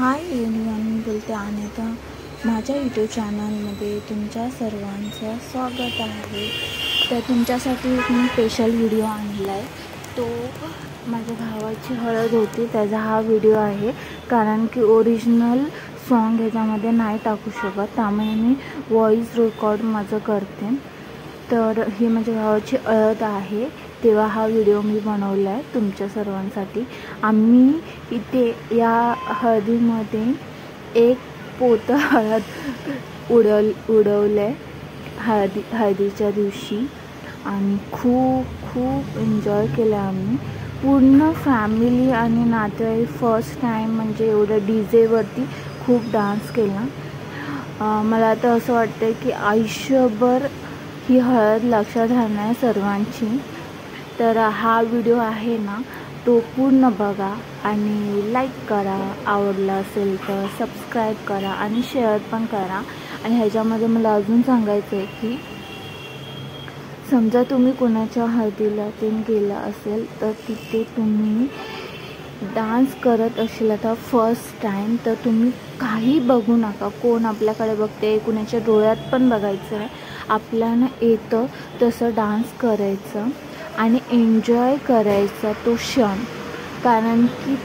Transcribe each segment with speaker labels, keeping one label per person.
Speaker 1: Hi everyone, बोलते अनिता. माझ्या YouTube चॅनलमध्ये तुमच्या सर्वांचं स्वागत आहे. तर तुमच्यासाठी एक मी स्पेशल व्हिडिओ आणला आहे. तो माझ्या भावाची हळद होती त्याचा हा व्हिडिओ आहे. कारण की ओरिजिनल सॉन्ग ह्याच्यामध्ये नाही टाकू शकत, त्यामुळे मी व्हॉइस रेकॉर्ड माझं करते. तर ही माझ्या भावाची हळद आहे, तेव्हा हा व्हिडिओ मी बनवला आहे तुमच्या सर्वांसाठी. आम्ही इथे या हळदीमध्ये एक पोतं हळद उडवलं आहे हळदीच्या दिवशी आणि खूप एन्जॉय केलं आम्ही पूर्ण फॅमिली आणि नातेवाईक. फर्स्ट टाईम म्हणजे एवढं डीजेवरती खूप डान्स केला. मला तर असं वाटतं की आयुष्यभर ही हळद लक्षात राहणार सर्वांची. तर हा व्हिडिओ आहे ना, तो पूर्ण बघा आणि लाईक करा, आवडला असेल तर सबस्क्राईब करा आणि शेअर पण करा. आणि ह्याच्यामध्ये मला अजून सांगायचं आहे की समजा तुम्ही कोणाच्या हळदीला ते गेला असेल तर तिथे तुम्ही डान्स करत असेल आता फर्स्ट टाईम, तर तुम्ही काही बघू नका. कोण आपल्याकडे बघते, कुणाच्या डोळ्यात पण बघायचं आहे. आपल्याला येतं तसं डान्स करायचं आणि एन्जॉय करायचा तो क्षण. कारण की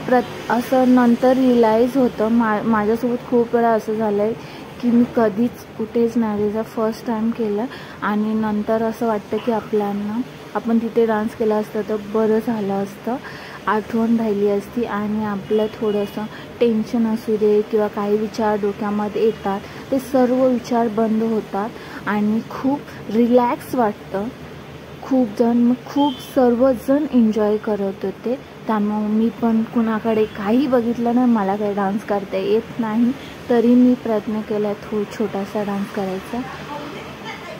Speaker 1: असं नंतर रिअलाईज होतं. माझ्यासोबत खूप वेळा असं झालं आहे की मी कधीच कुठेच नाही, त्याचा फर्स्ट टाईम केलं आणि नंतर असं वाटतं की आपण तिथे डान्स केला असतं तर बरं झालं असतं, आठवण राहिली असती. आणि आपलं थोडंसं टेन्शन असू दे किंवा काही विचार डोक्यामध्ये येतात, ते सर्व विचार बंद होतात आणि खूप रिलॅक्स वाटतं. खूप सर्वजण एन्जॉय करत होते. त्यामुळे मी पण कुणाकडे काही बघितलं नाही. मला काही डान्स करता येत नाही, तरी मी प्रयत्न केला छोटासा डान्स करायचा.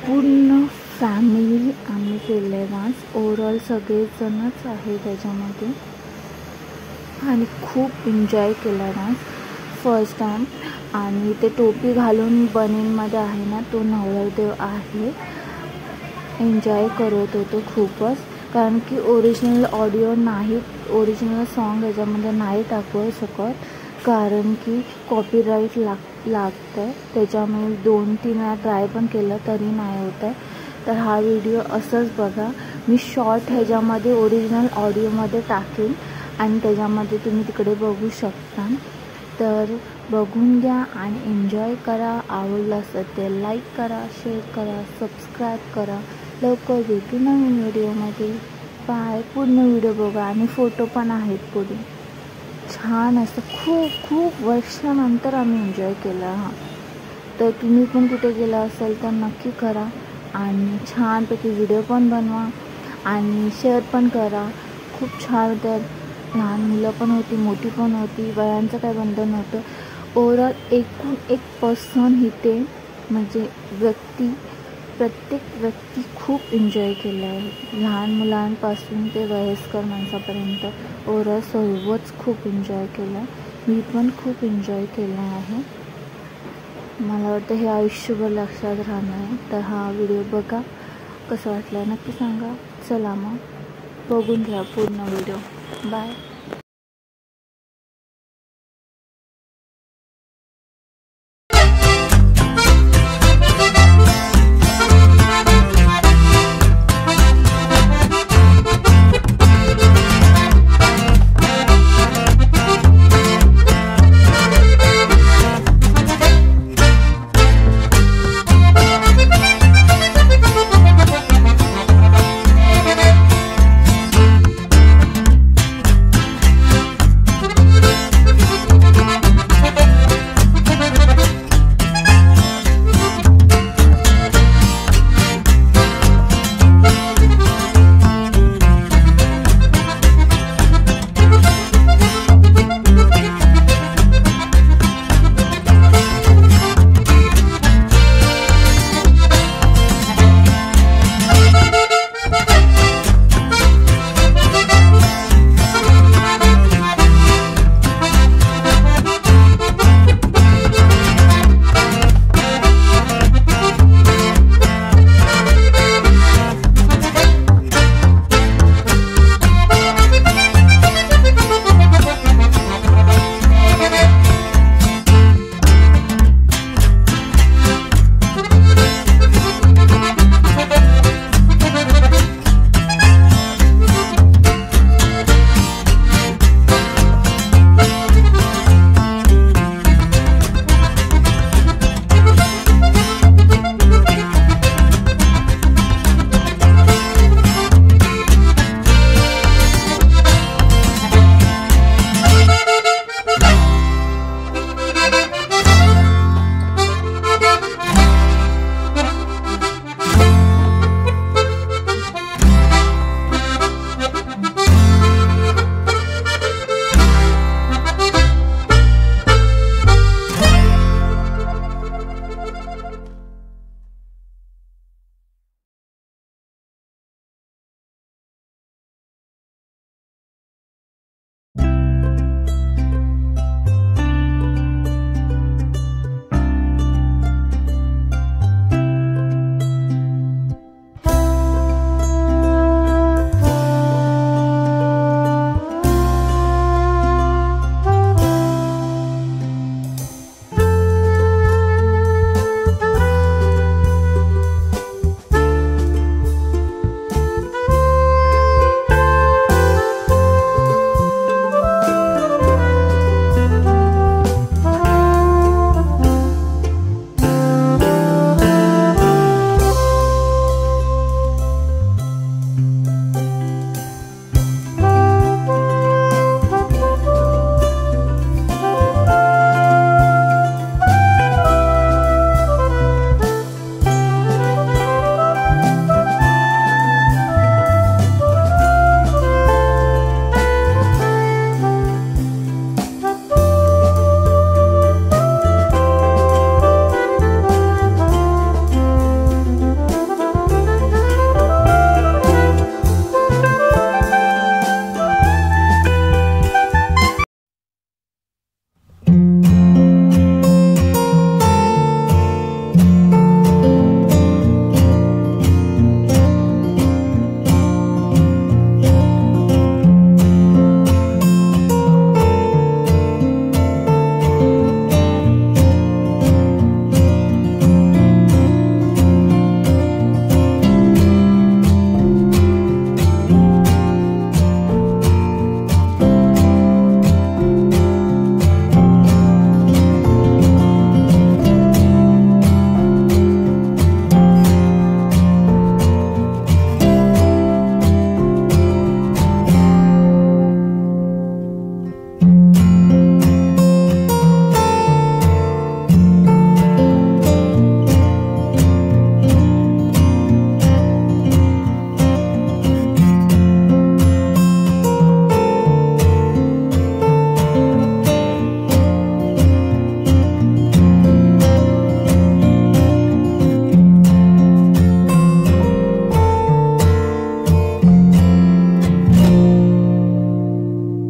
Speaker 1: पूर्ण फॅमिली आम्ही केलं आहे डान्स. ओव्हरऑल सगळेजणच आहे त्याच्यामध्ये आणि खूप एन्जॉय केला डान्स फर्स्ट टाईम. आणि ते टोपी घालून बनीनमध्ये आहे ना, तो नवरदेव आहे. एन्जॉय करत होतो खूपच. कारण की ओरिजिनल ऑडिओ नाही, ओरिजिनल सॉन्ग ह्याच्यामध्ये नाही टाकू शकत कारण की कॉपीराईट लागतं आहे. त्याच्यामुळे 2-3 वेळा ट्राय पण केलं तरी नाही होत आहे. तर हा व्हिडिओ असंच बघा. मी शॉर्ट ह्याच्यामध्ये ओरिजिनल ऑडिओमध्ये टाकेन आणि त्याच्यामध्ये तुम्ही तिकडे बघू शकता. तर बघून घ्या आणि एन्जॉय करा. आवडलं असेल ते लाईक करा, शेअर करा, सबस्क्राईब करा. लवकर भेटू नवीन व्हिडिओमध्ये. बाय. पूर्ण व्हिडिओ बघा आणि फोटो पण आहेत पुढे. छान असं खूप वर्षानंतर आम्ही एन्जॉय केला हा. तर तुम्ही पण कुठे गेला असेल तर नक्की करा आणि छानपैकी व्हिडिओ पण बनवा आणि शेअर पण करा. खूप छान होतं. लहान मुलं पण होती, मोठी पण होती, वयांचं काही बंधन नव्हतं. ओव्हरऑल एकूण एक पर्सन इथे म्हणजे प्रत्येक व्यक्ती खूप एन्जॉय केलं आहे. लहान मुलांपासून ते वयस्कर माणसापर्यंत ओव्हरऑल सर्वच खूप एन्जॉय केलं. मी पण खूप एन्जॉय केलं आहे. मला वाटतं हे आयुष्यभर लक्षात राहणार आहे. तर हा व्हिडिओ बघा, कसं वाटलं नक्की सांगा. चला मग बघून घ्या पूर्ण व्हिडिओ. बाय.